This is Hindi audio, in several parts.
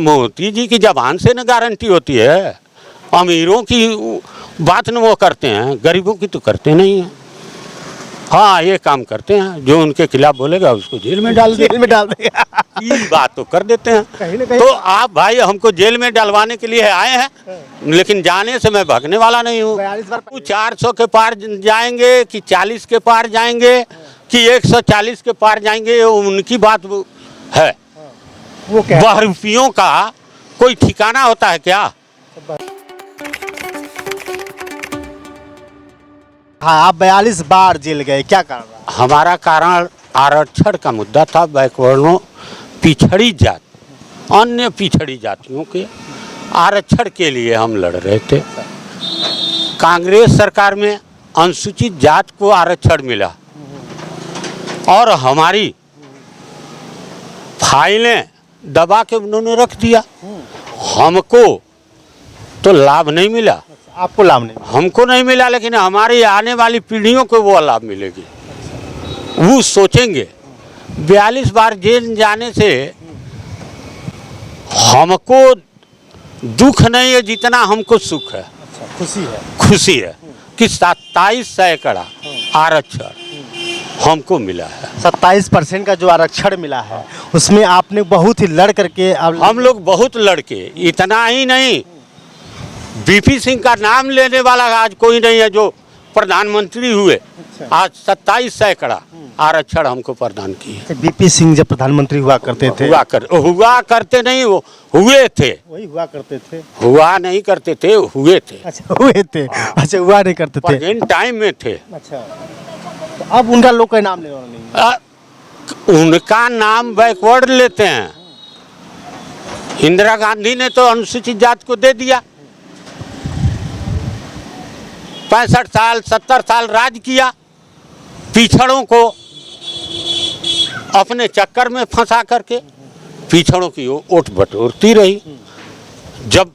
मोदी जी की जबान से न गारंटी होती है। अमीरों की बात न वो करते हैं, गरीबों की तो करते नहीं हैं। हाँ, ये काम करते हैं, जो उनके खिलाफ बोलेगा उसको जेल में डाल देगा। ये बात तो कर देते हैं। कहीं ना कहीं तो आप भाई हमको जेल में डलवाने के लिए आए हैं, लेकिन जाने से मैं भागने वाला नहीं हूँ। 400 के पार जाएंगे कि 40 के पार जाएंगे कि 140 के पार जाएंगे, ये उनकी बात है। वो क्या बहरूपियों का कोई ठिकाना होता है क्या? हाँ, आप 42 बार जेल गए, क्या कारण रहा? हमारा कारण आरक्षण का मुद्दा था। बैकवर्णों, पिछड़ी जात, अन्य पिछड़ी जातियों के आरक्षण के लिए हम लड़ रहे थे। कांग्रेस सरकार में अनुसूचित जात को आरक्षण मिला और हमारी फाइलें दबा के उन्होंने रख दिया। हमको तो लाभ नहीं मिला। आपको लाभ नहीं मिला? हमको नहीं मिला, लेकिन हमारी आने वाली पीढ़ियों को वो लाभ मिलेगी। वो सोचेंगे 42 बार जेल जाने से हमको दुख नहीं है जितना हमको सुख है। खुशी है। खुशी है कि 27% आरक्षण हमको मिला है। 27% का जो आरक्षण मिला है उसमें आपने बहुत ही लड़ करके हम लोग बहुत लड़के, इतना ही नहीं, बीपी सिंह का नाम लेने वाला आज कोई नहीं है जो प्रधानमंत्री हुए। आज 27% आरक्षण हमको प्रदान किए। बीपी सिंह जब प्रधानमंत्री हुआ करते थे, हुआ करते नहीं, वो हुए थे। वही हुआ करते थे, हुआ नहीं करते थे, हुए थे। अच्छा हुए थे। अच्छा, हुआ नहीं करते थे, प्रेजेंट टाइम में थे। अच्छा, तो अब उनका लोग का नाम लेने वाला नहीं। उनका नाम बैकवर्ड लेते हैं। इंदिरा गांधी ने तो अनुसूचित जात को दे दिया। 65 साल 70 साल राज किया, पिछड़ों को अपने चक्कर में फंसा करके पिछड़ों की ओट बटोरती रही। जब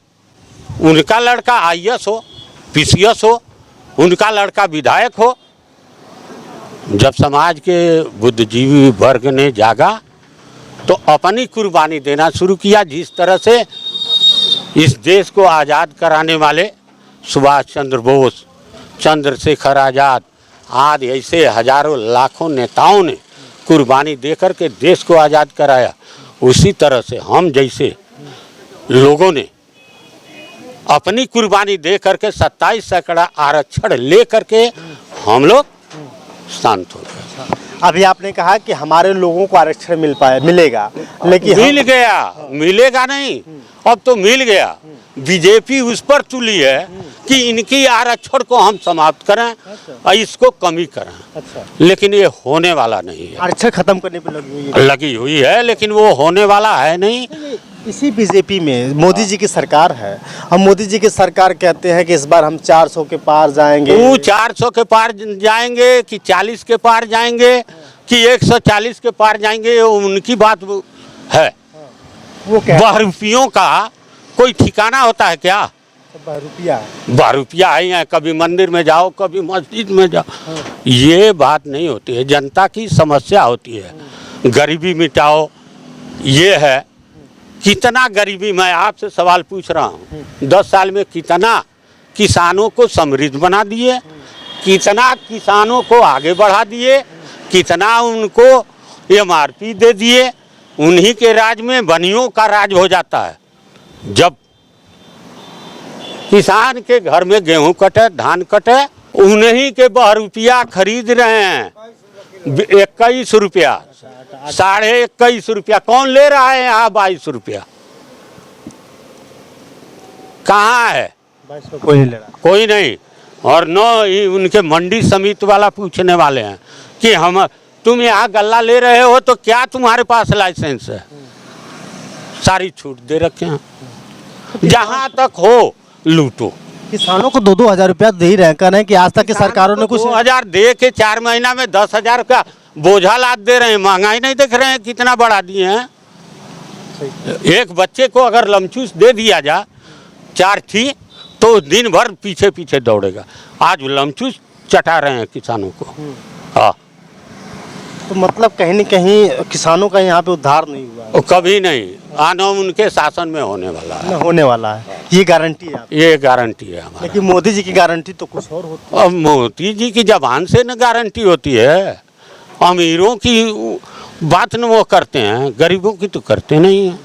उनका लड़का आईएएस हो, पीसीएस हो, उनका लड़का विधायक हो, जब समाज के बुद्धिजीवी वर्ग ने जागा तो अपनी कुर्बानी देना शुरू किया। जिस तरह से इस देश को आज़ाद कराने वाले सुभाष चंद्र बोस, चंद्रशेखर आज़ाद आदि ऐसे हजारों लाखों नेताओं ने कुर्बानी देकर के देश को आज़ाद कराया, उसी तरह से हम जैसे लोगों ने अपनी कुर्बानी दे करके 27% आरक्षण ले करके हम लोग शांत हो गए। अभी आपने कहा कि हमारे लोगों को आरक्षण मिलेगा, लेकिन मिल गया, मिलेगा नहीं, अब तो मिल गया। बीजेपी उस पर तुली है कि इनकी आरक्षण को हम समाप्त करें और इसको कमी करें। अच्छा, लेकिन ये होने वाला नहीं है। आरक्षण खत्म करने पे लगी हुई है, लेकिन वो होने वाला है नहीं। इसी बीजेपी में मोदी जी की सरकार है। हम मोदी जी की सरकार कहते हैं कि इस बार हम 400 के पार जाएंगे। वो 400 के पार जाएंगे कि 40 के पार जाएंगे कि 140 के पार जाएंगे, उनकी बात है। वो क्या बहरूपियों का कोई ठिकाना होता है क्या? बहरूपिया है यहाँ, कभी मंदिर में जाओ, कभी मस्जिद में जाओ, ये बात नहीं होती है। जनता की समस्या होती है, गरीबी मिटाओ, ये है। कितना गरीबी, मैं आपसे सवाल पूछ रहा हूँ, 10 साल में कितना किसानों को समृद्ध बना दिए, कितना किसानों को आगे बढ़ा दिए, कितना उनको एमआरपी दे दिए। उन्हीं के राज में बनियों का राज हो जाता है। जब किसान के घर में गेहूं कटे, धान कटे, उन्हीं के बहरूपिया खरीद रहे हैं 21 रुपया, 21.5 रुपया। कौन ले रहा है यहाँ 22 रुपया? कहाँ है? कोई नहीं ले रहा, कोई नहीं। और नो उनके मंडी समिति वाला पूछने वाले हैं कि हम, तुम यहाँ गल्ला ले रहे हो तो क्या तुम्हारे पास लाइसेंस है? सारी छूट दे रखे हैं। जहाँ तक हो लूटो। किसानों को 2-2 हज़ार रुपया दे ही रहे हैं कि आज तक की सरकारों ने कुछ 2,000 दे के 4 महीना में 10,000 का बोझा लाद दे रहे हैं। महंगाई नहीं देख रहे हैं कितना बढ़ा दिए हैं। एक बच्चे को अगर लमचूस दे दिया जा 4 थी तो दिन भर पीछे पीछे दौड़ेगा। आज लमचूस चटा रहे हैं किसानों को। हाँ, तो मतलब कहीं न कहीं किसानों का यहाँ पे उद्धार नहीं हुआ है, वो कभी नहीं आना उनके शासन में होने वाला है, न होने वाला है, ये गारंटी है आपकी। ये गारंटी है हमारा। लेकिन मोदी जी की गारंटी तो कुछ और होती अब मोदी जी की जबान से न गारंटी होती है, अमीरों की बात न वो करते हैं, गरीबों की तो करते नहीं हैं।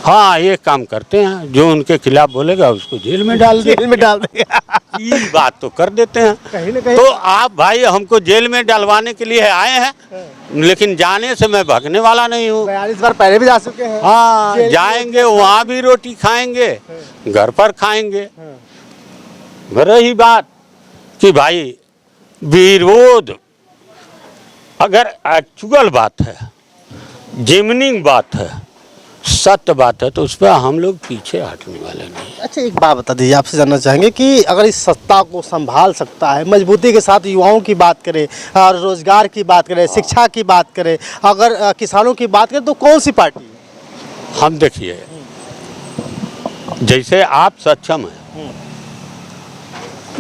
हाँ एक काम करते हैं, जो उनके खिलाफ बोलेगा उसको जेल में डाल है, दे, जेल में डाल देगा। ये बात तो कर देते हैं। कहीं न कहीं तो आप भाई हमको जेल में डलवाने के लिए आए हैं, लेकिन जाने से मैं भागने वाला नहीं हूँ। 42 बार पहले भी जा चुके हैं। हाँ जेल में जाएंगे, वहाँ भी रोटी खाएंगे, घर पर खाएंगे। रही बात कि भाई विरोध अगर एक्चुअल बात है, जेन्युइन बात है, सत्य बात है, तो उस पर हम लोग पीछे हटने वाले नहीं। अच्छा एक बात बता दीजिए, आपसे जानना चाहेंगे कि अगर इस सत्ता को संभाल सकता है, मजबूती के साथ युवाओं की बात करें और रोजगार की बात करें, शिक्षा की बात करें, अगर किसानों की बात करें, तो कौन सी पार्टी है? हम देखिए, जैसे आप सक्षम हैं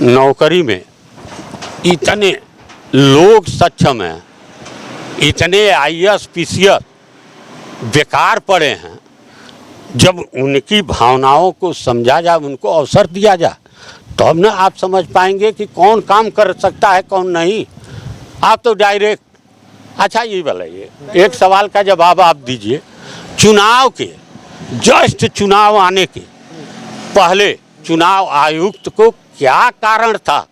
नौकरी में, इतने लोग सक्षम हैं, इतने IAS PCS बेकार पड़े हैं, जब उनकी भावनाओं को समझा जाए, उनको अवसर दिया जाए, तब ना आप समझ पाएंगे कि कौन काम कर सकता है कौन नहीं। आप तो डायरेक्ट, अच्छा ये बताइए, एक सवाल का जवाब आप दीजिए, चुनाव के जस्ट चुनाव आने के पहले चुनाव आयुक्त को क्या कारण था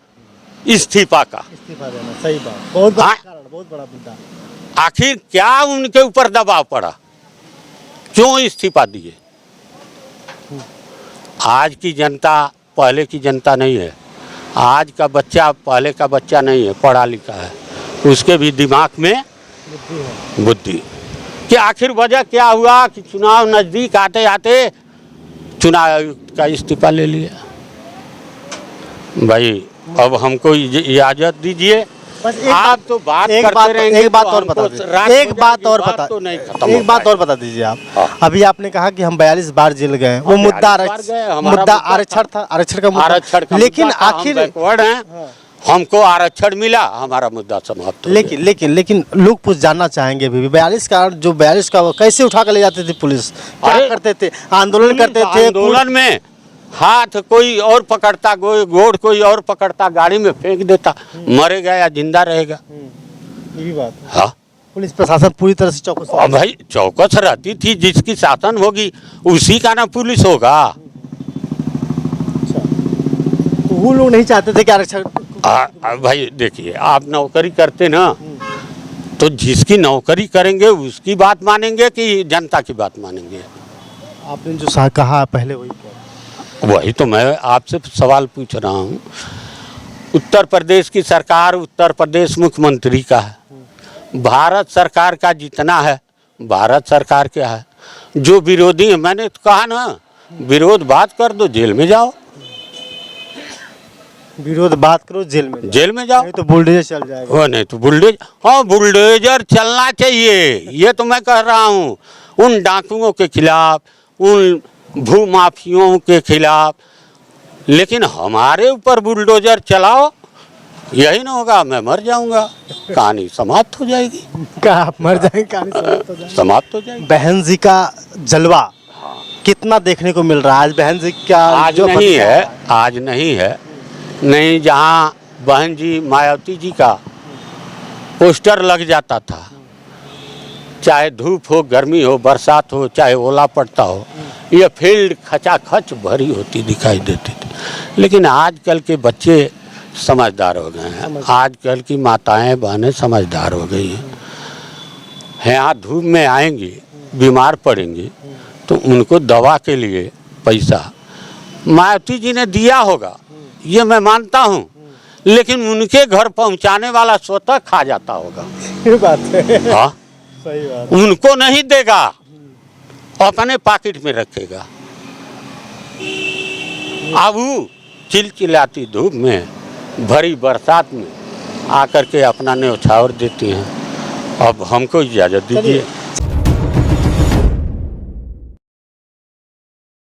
इस्तीफा का? इस्तीफा देना, सही बात, बहुत बड़ा हाँ। कारण, बहुत बड़ा मुद्दा। आखिर क्या उनके ऊपर दबाव पड़ा, क्यों इस्तीफा दिए? आज की जनता पहले की जनता नहीं है, आज का बच्चा पहले का बच्चा नहीं है, पढ़ा लिखा है, उसके भी दिमाग में बुद्धि कि आखिर वजह क्या हुआ कि चुनाव नज़दीक आते आते चुनाव आयुक्त का इस्तीफा ले लिया। भाई अब हमको इजाज़त दीजिए, बस आप तो बात एक करते बात रहेंगे, एक बात तो और बता हमको दीजिए, रात एक हो बात जाएगी, और बात बता, तो नहीं खत्म हो एक बात पाएगी। और बता दीजिए आप। हाँ। अभी आपने कहा कि हम 42 बार जेल गए, वो 42 मुद्दा बार गए, हमारा मुद्दा मुद्दा आरक्षण था, आरक्षण का आरक्षण मुद्दा। का लेकिन मुद्दा था, हम आखिर बैकवर्ड हैं, हमको आरक्षण मिला, हमारा मुद्दा समाप्त हो लेकिन गया। लेकिन लेकिन लोग कुछ जानना चाहेंगे अभी भी 42 का वो कैसे उठा कर ले जाते थे पुलिस, क्या अरे, करते थे, आंदोलन करते थे, आंदोलन में हाथ कोई और पकड़ता, गोड़ कोई और पकड़ता, गाड़ी में फेंक देता, मरेगा या जिंदा रहेगा। ये भी बात है। हाँ पुलिस प्रशासन पूरी तरह से चौकस और भाई चौकस रहती थी, जिसकी शासन होगी उसी का ना पुलिस होगा। तो वो लोग नहीं चाहते थे कि आरक्षण। भाई देखिए, आप नौकरी करते ना, तो जिसकी नौकरी करेंगे उसकी बात मानेंगे कि जनता की बात मानेंगे? आपने जो कहा पहले वही कहा। वही तो मैं आपसे सवाल पूछ रहा हूँ। उत्तर प्रदेश की सरकार उत्तर प्रदेश मुख्यमंत्री का है, भारत सरकार का जितना है भारत सरकार क्या है। जो विरोधी है, मैंने तो कहा ना, विरोध बात कर दो, जेल में जाओ, विरोध बात करो, जेल में जाओ, जाओ, नहीं तो बुलडोजर चल जाएगा। वो नहीं तो बुलडोजर, हाँ बुलडोजर चलना चाहिए, ये तो मैं कह रहा हूँ, उन डाकुओं के खिलाफ, उन भूमाफियों के खिलाफ। लेकिन हमारे ऊपर बुलडोजर चलाओ, यही ना होगा, मैं मर जाऊंगा, कहानी समाप्त हो जाएगी, क्या आप मर जाएंगे, कहानी समाप्त हो जाएगी। समाप्त हो जाएगी। बहन जी का जलवा कितना देखने को मिल रहा है आज? बहन जी का आज जो नहीं है, आज नहीं है, नहीं जहाँ बहन जी मायावती जी का पोस्टर लग जाता था, चाहे धूप हो, गर्मी हो, बरसात हो, चाहे ओला पड़ता हो, ये फील्ड खचाखच भरी होती दिखाई देती थी। लेकिन आजकल के बच्चे समझदार हो गए हैं, आजकल की माताएं बहनें समझदार हो गई हैं। यहाँ धूप में आएंगी, बीमार पड़ेंगी, तो उनको दवा के लिए पैसा मायावती जी ने दिया होगा, ये मैं मानता हूँ, लेकिन उनके घर पहुँचाने वाला स्वतः खा जाता होगा। ये बात है, हाँ, सही बात। उनको नहीं देगा, अपने पॉकेट में रखेगा। अब वो चिलचिलाती धूप में, भरी बरसात में आकर के अपना न्यौछावर देती हैं। अब हमको इजाज़त दीजिए।